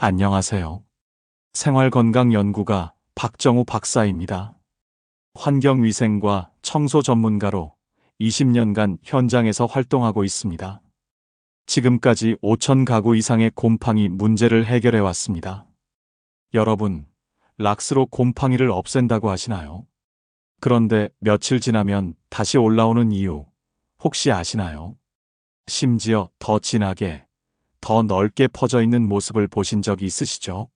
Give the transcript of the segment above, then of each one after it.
안녕하세요. 생활건강연구가 박정우 박사입니다. 환경위생과 청소 전문가로 20년간 현장에서 활동하고 있습니다. 지금까지 5천 가구 이상의 곰팡이 문제를 해결해 왔습니다. 여러분, 락스로 곰팡이를 없앤다고 하시나요? 그런데 며칠 지나면 다시 올라오는 이유 혹시 아시나요? 심지어 더 진하게, 더 넓게 퍼져 있는 모습을 보신 적이 있으시죠?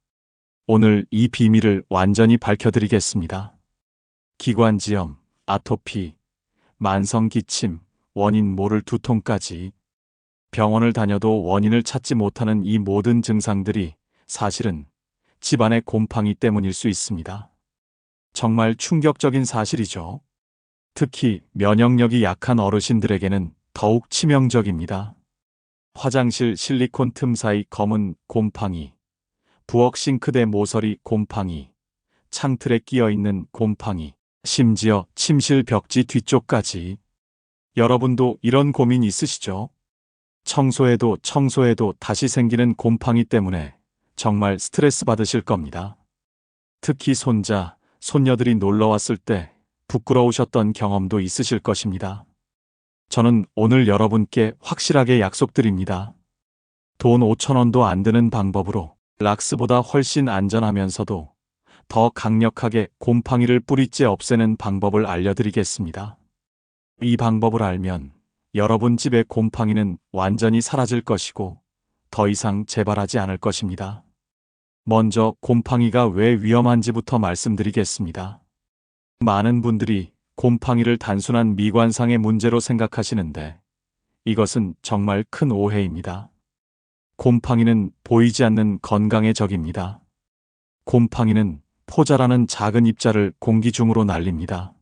오늘 이 비밀을 완전히 밝혀드리겠습니다. 기관지염, 아토피, 만성기침, 원인 모를 두통까지 병원을 다녀도 원인을 찾지 못하는 이 모든 증상들이 사실은 집안의 곰팡이 때문일 수 있습니다. 정말 충격적인 사실이죠. 특히 면역력이 약한 어르신들에게는 더욱 치명적입니다. 화장실 실리콘 틈 사이 검은 곰팡이, 부엌 싱크대 모서리 곰팡이, 창틀에 끼어 있는 곰팡이, 심지어 침실 벽지 뒤쪽까지. 여러분도 이런 고민 있으시죠? 청소해도 다시 생기는 곰팡이 때문에 정말 스트레스 받으실 겁니다. 특히 손자, 손녀들이 놀러 왔을 때 부끄러우셨던 경험도 있으실 것입니다. 저는 오늘 여러분께 확실하게 약속드립니다. 돈 5,000원도 안 드는 방법으로 락스보다 훨씬 안전하면서도 더 강력하게 곰팡이를 뿌리째 없애는 방법을 알려드리겠습니다. 이 방법을 알면 여러분 집의 곰팡이는 완전히 사라질 것이고 더 이상 재발하지 않을 것입니다. 먼저 곰팡이가 왜 위험한지부터 말씀드리겠습니다. 많은 분들이 곰팡이를 단순한 미관상의 문제로 생각하시는데 이것은 정말 큰 오해입니다. 곰팡이는 보이지 않는 건강의 적입니다. 곰팡이는 포자라는 작은 입자를 공기 중으로 날립니다.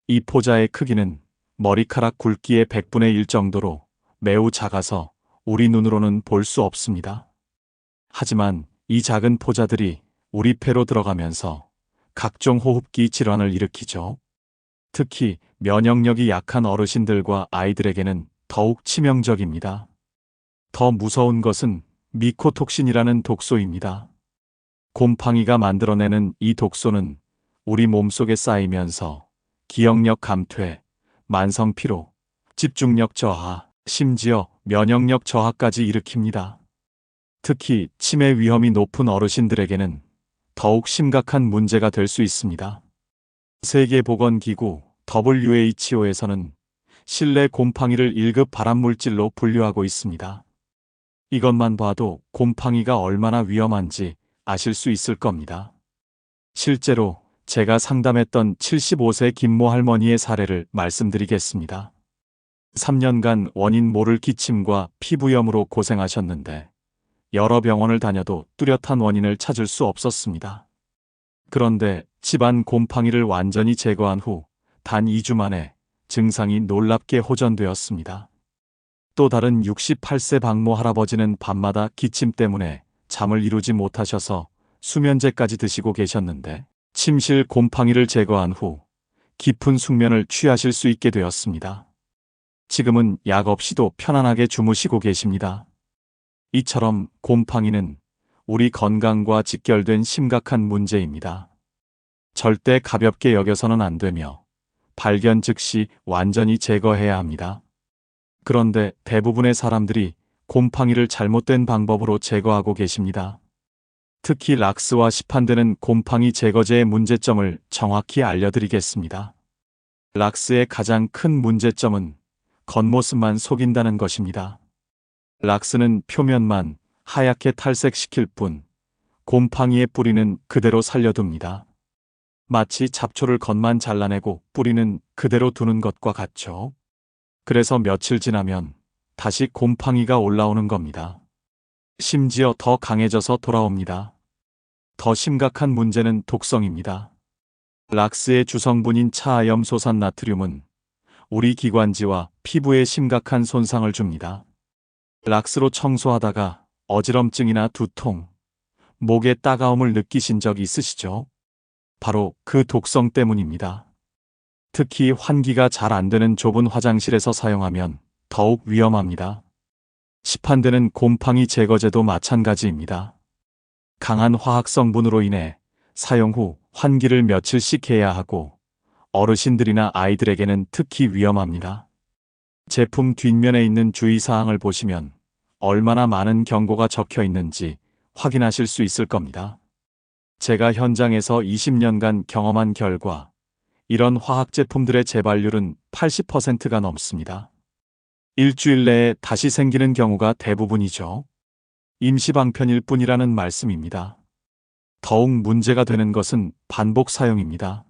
이 포자의 크기는 머리카락 굵기의 100분의 1 정도로 매우 작아서 우리 눈으로는 볼 수 없습니다. 하지만 이 작은 포자들이 우리 폐로 들어가면서 각종 호흡기 질환을 일으키죠. 특히 면역력이 약한 어르신들과 아이들에게는 더욱 치명적입니다. 더 무서운 것은 미코톡신이라는 독소입니다. 곰팡이가 만들어내는 이 독소는 우리 몸속에 쌓이면서 기억력 감퇴, 만성 피로, 집중력 저하, 심지어 면역력 저하까지 일으킵니다. 특히 치매 위험이 높은 어르신들에게는 더욱 심각한 문제가 될 수 있습니다. 세계보건기구 WHO에서는 실내 곰팡이를 1급 발암물질로 분류하고 있습니다. 이것만 봐도 곰팡이가 얼마나 위험한지 아실 수 있을 겁니다. 실제로 제가 상담했던 75세 김모 할머니의 사례를 말씀드리겠습니다. 3년간 원인 모를 기침과 피부염으로 고생하셨는데 여러 병원을 다녀도 뚜렷한 원인을 찾을 수 없었습니다. 그런데 집안 곰팡이를 완전히 제거한 후 단 2주 만에 증상이 놀랍게 호전되었습니다. 또 다른 68세 박모 할아버지는 밤마다 기침 때문에 잠을 이루지 못하셔서 수면제까지 드시고 계셨는데 침실 곰팡이를 제거한 후 깊은 숙면을 취하실 수 있게 되었습니다. 지금은 약 없이도 편안하게 주무시고 계십니다. 이처럼 곰팡이는 우리 건강과 직결된 심각한 문제입니다. 절대 가볍게 여겨서는 안 되며 발견 즉시 완전히 제거해야 합니다. 그런데 대부분의 사람들이 곰팡이를 잘못된 방법으로 제거하고 계십니다. 특히 락스와 시판되는 곰팡이 제거제의 문제점을 정확히 알려드리겠습니다. 락스의 가장 큰 문제점은 겉모습만 속인다는 것입니다. 락스는 표면만 하얗게 탈색시킬 뿐 곰팡이의 뿌리는 그대로 살려둡니다. 마치 잡초를 겉만 잘라내고 뿌리는 그대로 두는 것과 같죠. 그래서 며칠 지나면 다시 곰팡이가 올라오는 겁니다. 심지어 더 강해져서 돌아옵니다. 더 심각한 문제는 독성입니다. 락스의 주성분인 차아염소산 나트륨은 우리 기관지와 피부에 심각한 손상을 줍니다. 락스로 청소하다가 어지럼증이나 두통, 목의 따가움을 느끼신 적 있으시죠? 바로 그 독성 때문입니다. 특히 환기가 잘 안 되는 좁은 화장실에서 사용하면 더욱 위험합니다. 시판되는 곰팡이 제거제도 마찬가지입니다. 강한 화학 성분으로 인해 사용 후 환기를 며칠씩 해야 하고 어르신들이나 아이들에게는 특히 위험합니다. 제품 뒷면에 있는 주의사항을 보시면 얼마나 많은 경고가 적혀 있는지 확인하실 수 있을 겁니다. 제가 현장에서 20년간 경험한 결과 이런 화학 제품들의 재발률은 80%가 넘습니다. 일주일 내에 다시 생기는 경우가 대부분이죠. 임시방편일 뿐이라는 말씀입니다. 더욱 문제가 되는 것은 반복 사용입니다.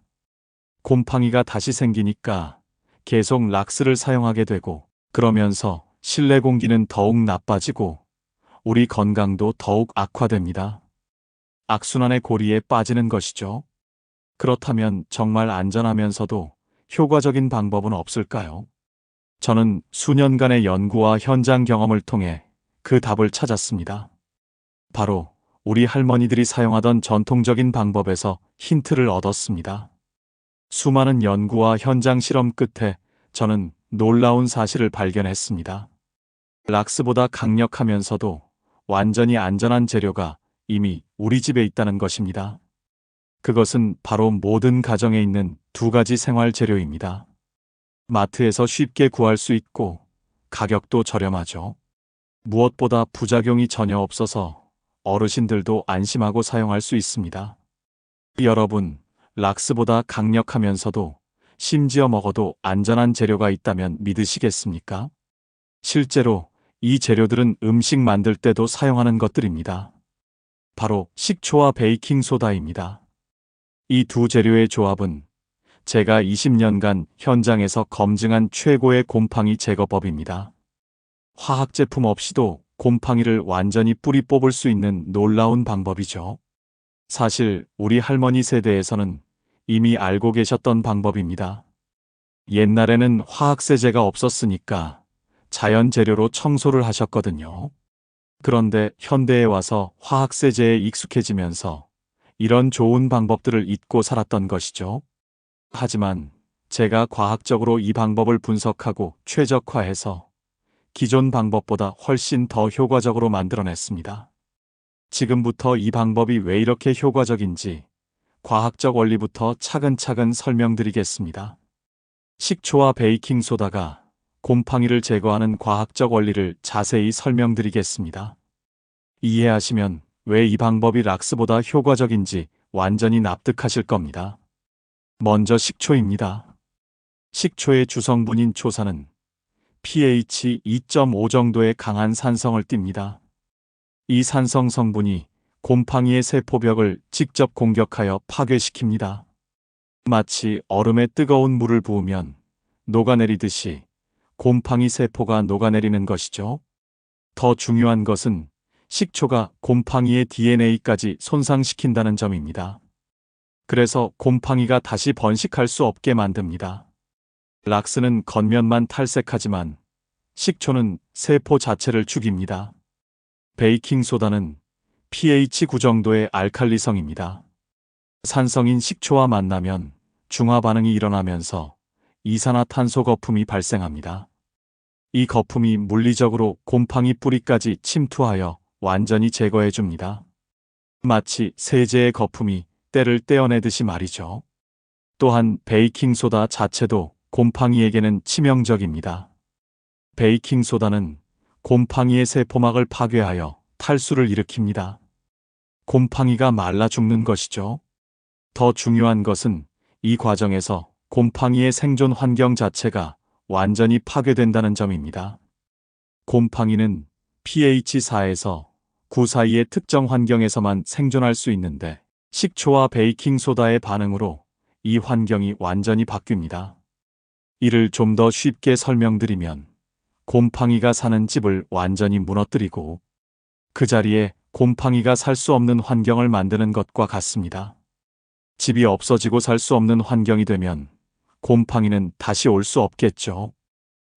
곰팡이가 다시 생기니까 계속 락스를 사용하게 되고 그러면서 실내 공기는 더욱 나빠지고 우리 건강도 더욱 악화됩니다. 악순환의 고리에 빠지는 것이죠. 그렇다면 정말 안전하면서도 효과적인 방법은 없을까요? 저는 수년간의 연구와 현장 경험을 통해 그 답을 찾았습니다. 바로 우리 할머니들이 사용하던 전통적인 방법에서 힌트를 얻었습니다. 수많은 연구와 현장 실험 끝에 저는 놀라운 사실을 발견했습니다. 락스보다 강력하면서도 완전히 안전한 재료가 이미 우리 집에 있다는 것입니다. 그것은 바로 모든 가정에 있는 두 가지 생활 재료입니다. 마트에서 쉽게 구할 수 있고 가격도 저렴하죠. 무엇보다 부작용이 전혀 없어서 어르신들도 안심하고 사용할 수 있습니다. 여러분, 락스보다 강력하면서도 심지어 먹어도 안전한 재료가 있다면 믿으시겠습니까? 실제로 이 재료들은 음식 만들 때도 사용하는 것들입니다. 바로 식초와 베이킹소다입니다. 이 두 재료의 조합은 제가 20년간 현장에서 검증한 최고의 곰팡이 제거법입니다. 화학 제품 없이도 곰팡이를 완전히 뿌리 뽑을 수 있는 놀라운 방법이죠. 사실 우리 할머니 세대에서는 이미 알고 계셨던 방법입니다. 옛날에는 화학세제가 없었으니까 자연 재료로 청소를 하셨거든요. 그런데 현대에 와서 화학세제에 익숙해지면서 이런 좋은 방법들을 잊고 살았던 것이죠. 하지만 제가 과학적으로 이 방법을 분석하고 최적화해서 기존 방법보다 훨씬 더 효과적으로 만들어냈습니다. 지금부터 이 방법이 왜 이렇게 효과적인지 과학적 원리부터 차근차근 설명드리겠습니다. 식초와 베이킹소다가 곰팡이를 제거하는 과학적 원리를 자세히 설명드리겠습니다. 이해하시면 왜 이 방법이 락스보다 효과적인지 완전히 납득하실 겁니다. 먼저 식초입니다. 식초의 주성분인 초산은 pH 2.5 정도의 강한 산성을 띱니다. 이 산성 성분이 곰팡이의 세포벽을 직접 공격하여 파괴시킵니다. 마치 얼음에 뜨거운 물을 부으면 녹아내리듯이 곰팡이 세포가 녹아내리는 것이죠. 더 중요한 것은 식초가 곰팡이의 DNA까지 손상시킨다는 점입니다. 그래서 곰팡이가 다시 번식할 수 없게 만듭니다. 락스는 겉면만 탈색하지만 식초는 세포 자체를 죽입니다. 베이킹소다는 pH 9 정도의 알칼리성입니다. 산성인 식초와 만나면 중화 반응이 일어나면서 이산화탄소 거품이 발생합니다. 이 거품이 물리적으로 곰팡이 뿌리까지 침투하여 완전히 제거해 줍니다. 마치 세제의 거품이 때를 떼어내듯이 말이죠. 또한 베이킹소다 자체도 곰팡이에게는 치명적입니다. 베이킹소다는 곰팡이의 세포막을 파괴하여 탈수를 일으킵니다. 곰팡이가 말라 죽는 것이죠. 더 중요한 것은 이 과정에서 곰팡이의 생존 환경 자체가 완전히 파괴된다는 점입니다. 곰팡이는 pH 4에서 9 사이의 특정 환경에서만 생존할 수 있는데 식초와 베이킹소다의 반응으로 이 환경이 완전히 바뀝니다. 이를 좀 더 쉽게 설명드리면 곰팡이가 사는 집을 완전히 무너뜨리고 그 자리에 곰팡이가 살 수 없는 환경을 만드는 것과 같습니다. 집이 없어지고 살 수 없는 환경이 되면 곰팡이는 다시 올 수 없겠죠.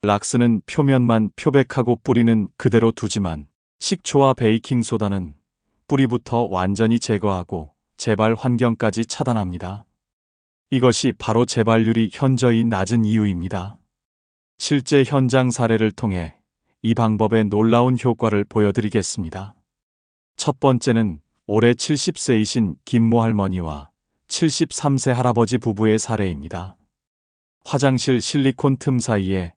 락스는 표면만 표백하고 뿌리는 그대로 두지만 식초와 베이킹소다는 뿌리부터 완전히 제거하고 재발 환경까지 차단합니다. 이것이 바로 재발률이 현저히 낮은 이유입니다. 실제 현장 사례를 통해 이 방법의 놀라운 효과를 보여드리겠습니다. 첫 번째는 올해 70세이신 김모 할머니와 73세 할아버지 부부의 사례입니다. 화장실 실리콘 틈 사이에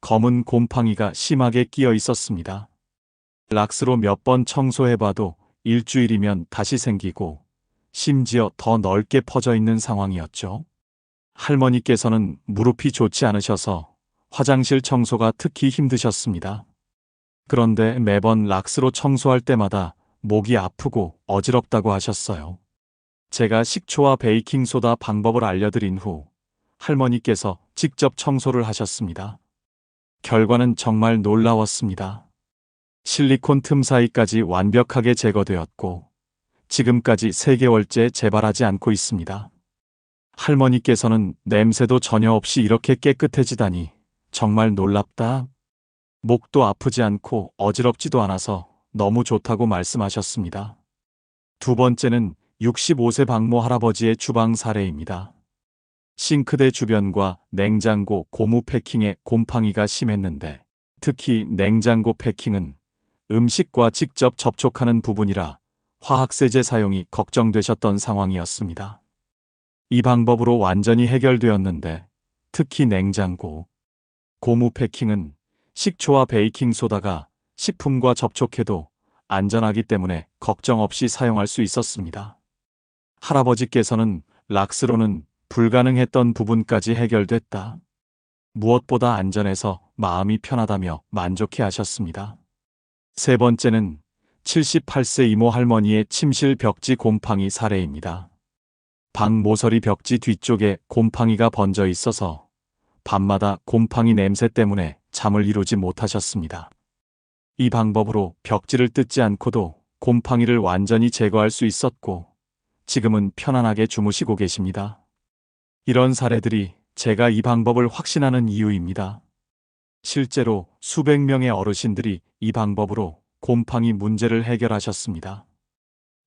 검은 곰팡이가 심하게 끼어 있었습니다. 락스로 몇 번 청소해봐도 일주일이면 다시 생기고 심지어 더 넓게 퍼져 있는 상황이었죠. 할머니께서는 무릎이 좋지 않으셔서 화장실 청소가 특히 힘드셨습니다. 그런데 매번 락스로 청소할 때마다 목이 아프고 어지럽다고 하셨어요. 제가 식초와 베이킹소다 방법을 알려드린 후 할머니께서 직접 청소를 하셨습니다. 결과는 정말 놀라웠습니다. 실리콘 틈 사이까지 완벽하게 제거되었고 지금까지 3개월째 재발하지 않고 있습니다. 할머니께서는 냄새도 전혀 없이 이렇게 깨끗해지다니 정말 놀랍다. 목도 아프지 않고 어지럽지도 않아서 너무 좋다고 말씀하셨습니다. 두 번째는 65세 박모 할아버지의 주방 사례입니다. 싱크대 주변과 냉장고 고무 패킹에 곰팡이가 심했는데 특히 냉장고 패킹은 음식과 직접 접촉하는 부분이라 화학세제 사용이 걱정되셨던 상황이었습니다. 이 방법으로 완전히 해결되었는데 특히 냉장고 고무 패킹은 식초와 베이킹소다가 식품과 접촉해도 안전하기 때문에 걱정 없이 사용할 수 있었습니다. 할아버지께서는 락스로는 불가능했던 부분까지 해결됐다. 무엇보다 안전해서 마음이 편하다며 만족해 하셨습니다. 세 번째는 78세 이모 할머니의 침실 벽지 곰팡이 사례입니다. 방 모서리 벽지 뒤쪽에 곰팡이가 번져 있어서 밤마다 곰팡이 냄새 때문에 잠을 이루지 못하셨습니다. 이 방법으로 벽지를 뜯지 않고도 곰팡이를 완전히 제거할 수 있었고 지금은 편안하게 주무시고 계십니다. 이런 사례들이 제가 이 방법을 확신하는 이유입니다. 실제로 수백 명의 어르신들이 이 방법으로 곰팡이 문제를 해결하셨습니다.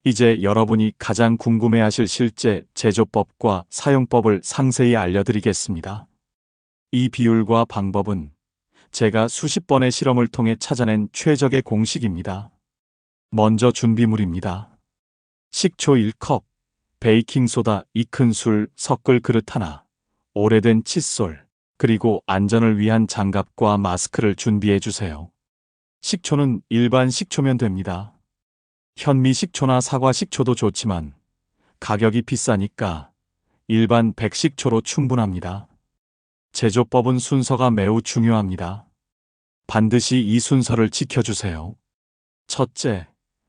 이제 여러분이 가장 궁금해하실 실제 제조법과 사용법을 상세히 알려드리겠습니다. 이 비율과 방법은 제가 수십 번의 실험을 통해 찾아낸 최적의 공식입니다. 먼저 준비물입니다. 식초 1컵, 베이킹소다 2큰술 섞을 그릇 하나, 오래된 칫솔, 그리고 안전을 위한 장갑과 마스크를 준비해 주세요. 식초는 일반 식초면 됩니다. 현미 식초나 사과 식초도 좋지만 가격이 비싸니까 일반 백식초로 충분합니다. 제조법은 순서가 매우 중요합니다. 반드시 이 순서를 지켜주세요. 첫째,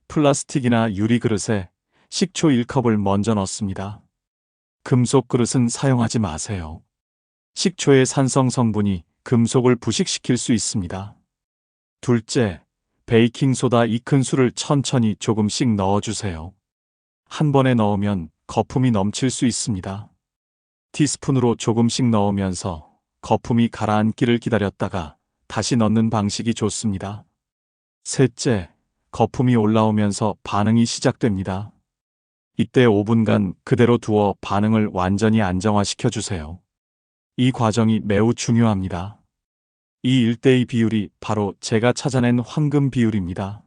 플라스틱이나 유리 그릇에 식초 1컵을 먼저 넣습니다. 금속 그릇은 사용하지 마세요. 식초의 산성 성분이 금속을 부식시킬 수 있습니다. 둘째, 베이킹소다 2큰술을 천천히 조금씩 넣어주세요. 한 번에 넣으면 거품이 넘칠 수 있습니다. 티스푼으로 조금씩 넣으면서 거품이 가라앉기를 기다렸다가 다시 넣는 방식이 좋습니다. 셋째, 거품이 올라오면서 반응이 시작됩니다. 이때 5분간 그대로 두어 반응을 완전히 안정화시켜 주세요. 이 과정이 매우 중요합니다. 이 1:2 비율이 바로 제가 찾아낸 황금 비율입니다.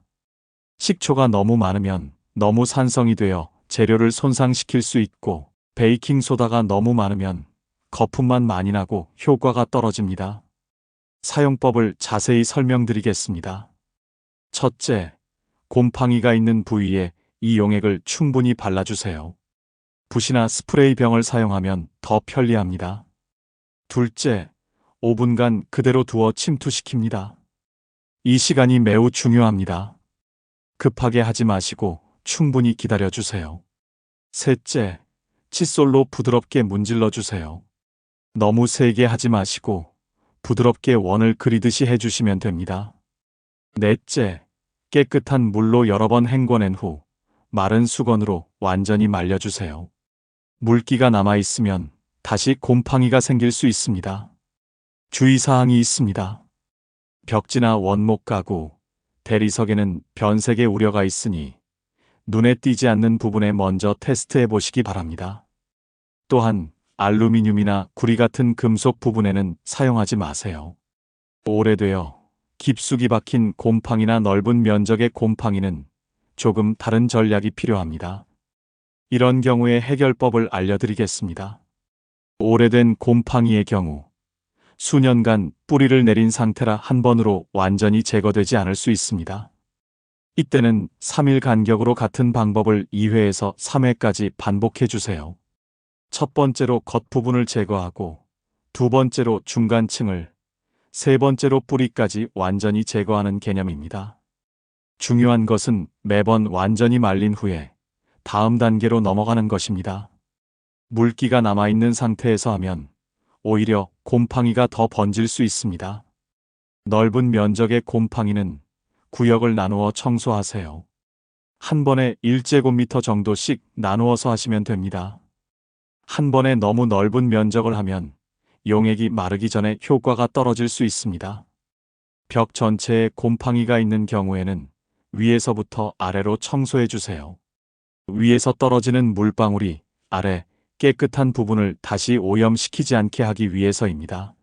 식초가 너무 많으면 너무 산성이 되어 재료를 손상시킬 수 있고 베이킹소다가 너무 많으면 거품만 많이 나고 효과가 떨어집니다. 사용법을 자세히 설명드리겠습니다. 첫째, 곰팡이가 있는 부위에 이 용액을 충분히 발라주세요. 붓이나 스프레이 병을 사용하면 더 편리합니다. 둘째, 5분간 그대로 두어 침투시킵니다. 이 시간이 매우 중요합니다. 급하게 하지 마시고 충분히 기다려주세요. 셋째, 칫솔로 부드럽게 문질러 주세요. 너무 세게 하지 마시고 부드럽게 원을 그리듯이 해주시면 됩니다. 넷째, 깨끗한 물로 여러 번 헹궈낸 후 마른 수건으로 완전히 말려주세요. 물기가 남아있으면 다시 곰팡이가 생길 수 있습니다. 주의사항이 있습니다. 벽지나 원목 가구, 대리석에는 변색의 우려가 있으니 눈에 띄지 않는 부분에 먼저 테스트해 보시기 바랍니다. 또한 알루미늄이나 구리 같은 금속 부분에는 사용하지 마세요. 오래되어 깊숙이 박힌 곰팡이나 넓은 면적의 곰팡이는 조금 다른 전략이 필요합니다. 이런 경우에 해결법을 알려드리겠습니다. 오래된 곰팡이의 경우 수년간 뿌리를 내린 상태라 한 번으로 완전히 제거되지 않을 수 있습니다. 이때는 3일 간격으로 같은 방법을 2회에서 3회까지 반복해 주세요. 첫 번째로 겉부분을 제거하고, 두 번째로 중간층을, 세 번째로 뿌리까지 완전히 제거하는 개념입니다. 중요한 것은 매번 완전히 말린 후에 다음 단계로 넘어가는 것입니다. 물기가 남아있는 상태에서 하면 오히려 곰팡이가 더 번질 수 있습니다. 넓은 면적의 곰팡이는 구역을 나누어 청소하세요. 한 번에 1제곱미터 정도씩 나누어서 하시면 됩니다. 한 번에 너무 넓은 면적을 하면 용액이 마르기 전에 효과가 떨어질 수 있습니다. 벽 전체에 곰팡이가 있는 경우에는 위에서부터 아래로 청소해 주세요. 위에서 떨어지는 물방울이 아래 깨끗한 부분을 다시 오염시키지 않게 하기 위해서입니다.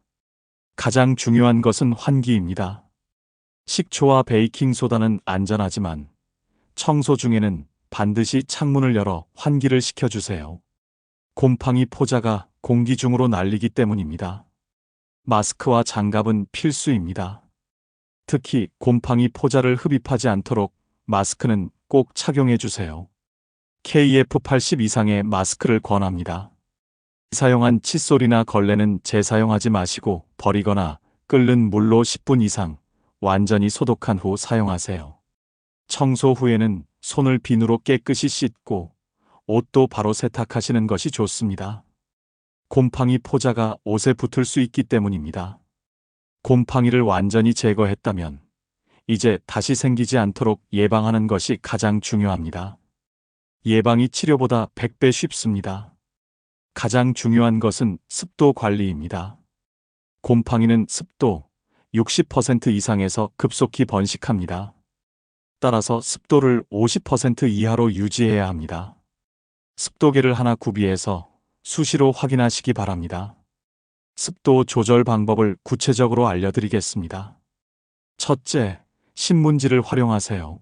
가장 중요한 것은 환기입니다. 식초와 베이킹소다는 안전하지만 청소 중에는 반드시 창문을 열어 환기를 시켜주세요. 곰팡이 포자가 공기 중으로 날리기 때문입니다. 마스크와 장갑은 필수입니다. 특히 곰팡이 포자를 흡입하지 않도록 마스크는 꼭 착용해 주세요. KF80 이상의 마스크를 권합니다. 사용한 칫솔이나 걸레는 재사용하지 마시고 버리거나 끓는 물로 10분 이상 완전히 소독한 후 사용하세요. 청소 후에는 손을 비누로 깨끗이 씻고 옷도 바로 세탁하시는 것이 좋습니다. 곰팡이 포자가 옷에 붙을 수 있기 때문입니다. 곰팡이를 완전히 제거했다면 이제 다시 생기지 않도록 예방하는 것이 가장 중요합니다. 예방이 치료보다 100배 쉽습니다. 가장 중요한 것은 습도 관리입니다. 곰팡이는 습도 60% 이상에서 급속히 번식합니다. 따라서 습도를 50% 이하로 유지해야 합니다. 습도계를 하나 구비해서 수시로 확인하시기 바랍니다. 습도 조절 방법을 구체적으로 알려드리겠습니다. 첫째, 신문지를 활용하세요.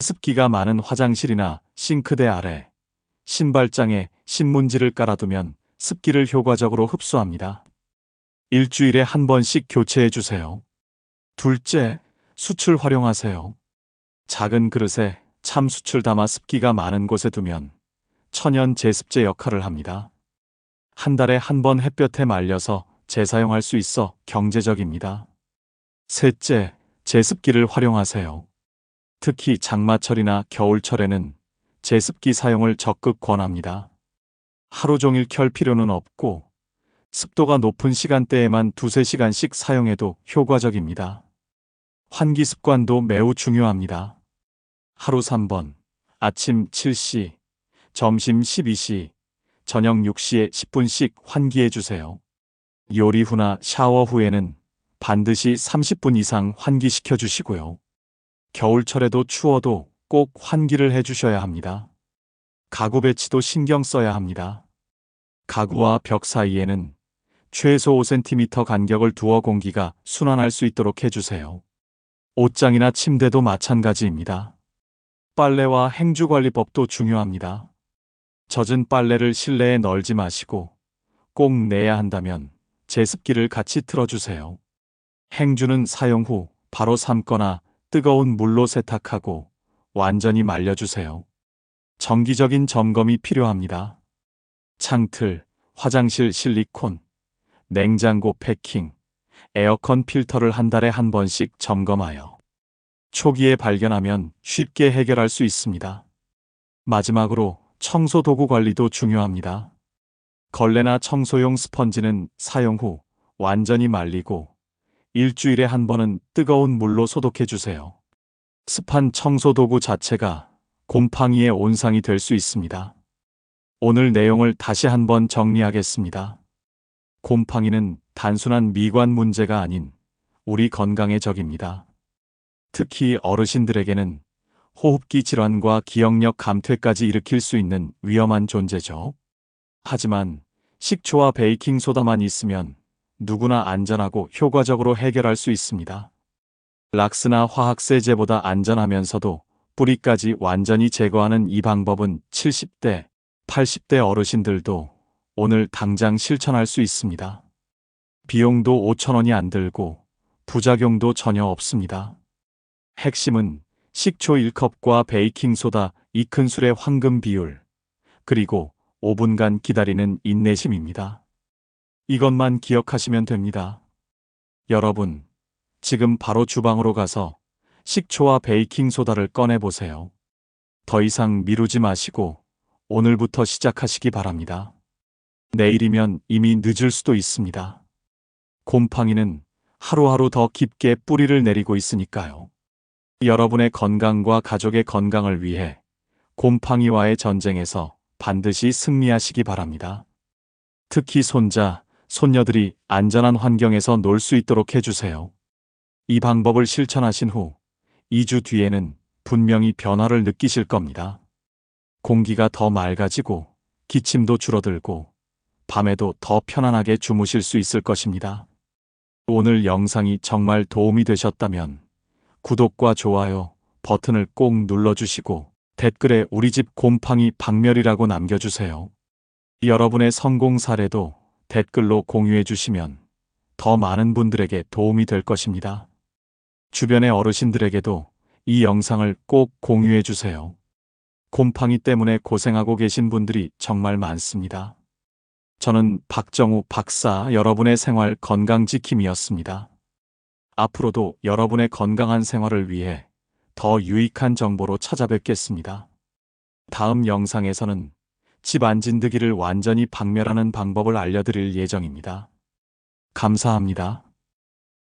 습기가 많은 화장실이나 싱크대 아래, 신발장에 신문지를 깔아두면 습기를 효과적으로 흡수합니다. 일주일에 한 번씩 교체해 주세요. 둘째, 수출 활용하세요. 작은 그릇에 참수출 담아 습기가 많은 곳에 두면 천연 제습제 역할을 합니다. 한 달에 한 번 햇볕에 말려서 재사용할 수 있어 경제적입니다. 셋째, 제습기를 활용하세요. 특히 장마철이나 겨울철에는 제습기 사용을 적극 권합니다. 하루 종일 켤 필요는 없고 습도가 높은 시간대에만 2~3시간씩 사용해도 효과적입니다. 환기 습관도 매우 중요합니다. 하루 3번, 아침 7시, 점심 12시, 저녁 6시에 10분씩 환기해 주세요. 요리 후나 샤워 후에는 반드시 30분 이상 환기시켜 주시고요. 겨울철에도 추워도 꼭 환기를 해 주셔야 합니다. 가구 배치도 신경 써야 합니다. 가구와 벽 사이에는 최소 5cm 간격을 두어 공기가 순환할 수 있도록 해주세요. 옷장이나 침대도 마찬가지입니다. 빨래와 행주관리법도 중요합니다. 젖은 빨래를 실내에 널지 마시고 꼭 내야 한다면 제습기를 같이 틀어주세요. 행주는 사용 후 바로 삶거나 뜨거운 물로 세탁하고 완전히 말려주세요. 정기적인 점검이 필요합니다. 창틀, 화장실 실리콘, 냉장고 패킹, 에어컨 필터를 한 달에 한 번씩 점검하여 초기에 발견하면 쉽게 해결할 수 있습니다. 마지막으로 청소 도구 관리도 중요합니다. 걸레나 청소용 스펀지는 사용 후 완전히 말리고 일주일에 한 번은 뜨거운 물로 소독해 주세요. 습한 청소 도구 자체가 곰팡이의 온상이 될 수 있습니다. 오늘 내용을 다시 한번 정리하겠습니다. 곰팡이는 단순한 미관 문제가 아닌 우리 건강의 적입니다. 특히 어르신들에게는 호흡기 질환과 기억력 감퇴까지 일으킬 수 있는 위험한 존재죠. 하지만 식초와 베이킹소다만 있으면 누구나 안전하고 효과적으로 해결할 수 있습니다. 락스나 화학세제보다 안전하면서도 뿌리까지 완전히 제거하는 이 방법은 70대, 80대 어르신들도 오늘 당장 실천할 수 있습니다. 비용도 5,000원이 안 들고 부작용도 전혀 없습니다. 핵심은 식초 1컵과 베이킹소다 2큰술의 황금 비율, 그리고 5분간 기다리는 인내심입니다. 이것만 기억하시면 됩니다. 여러분, 지금 바로 주방으로 가서 식초와 베이킹소다를 꺼내보세요. 더 이상 미루지 마시고 오늘부터 시작하시기 바랍니다. 내일이면 이미 늦을 수도 있습니다. 곰팡이는 하루하루 더 깊게 뿌리를 내리고 있으니까요. 여러분의 건강과 가족의 건강을 위해 곰팡이와의 전쟁에서 반드시 승리하시기 바랍니다. 특히 손자, 손녀들이 안전한 환경에서 놀 수 있도록 해주세요. 이 방법을 실천하신 후 2주 뒤에는 분명히 변화를 느끼실 겁니다. 공기가 더 맑아지고 기침도 줄어들고 밤에도 더 편안하게 주무실 수 있을 것입니다. 오늘 영상이 정말 도움이 되셨다면 구독과 좋아요 버튼을 꼭 눌러주시고 댓글에 우리 집 곰팡이 박멸이라고 남겨주세요. 여러분의 성공 사례도 댓글로 공유해 주시면 더 많은 분들에게 도움이 될 것입니다. 주변의 어르신들에게도 이 영상을 꼭 공유해 주세요. 곰팡이 때문에 고생하고 계신 분들이 정말 많습니다. 저는 박정우 박사, 여러분의 생활 건강지킴이었습니다. 앞으로도 여러분의 건강한 생활을 위해 더 유익한 정보로 찾아뵙겠습니다. 다음 영상에서는 집 안진드기를 완전히 박멸하는 방법을 알려드릴 예정입니다. 감사합니다.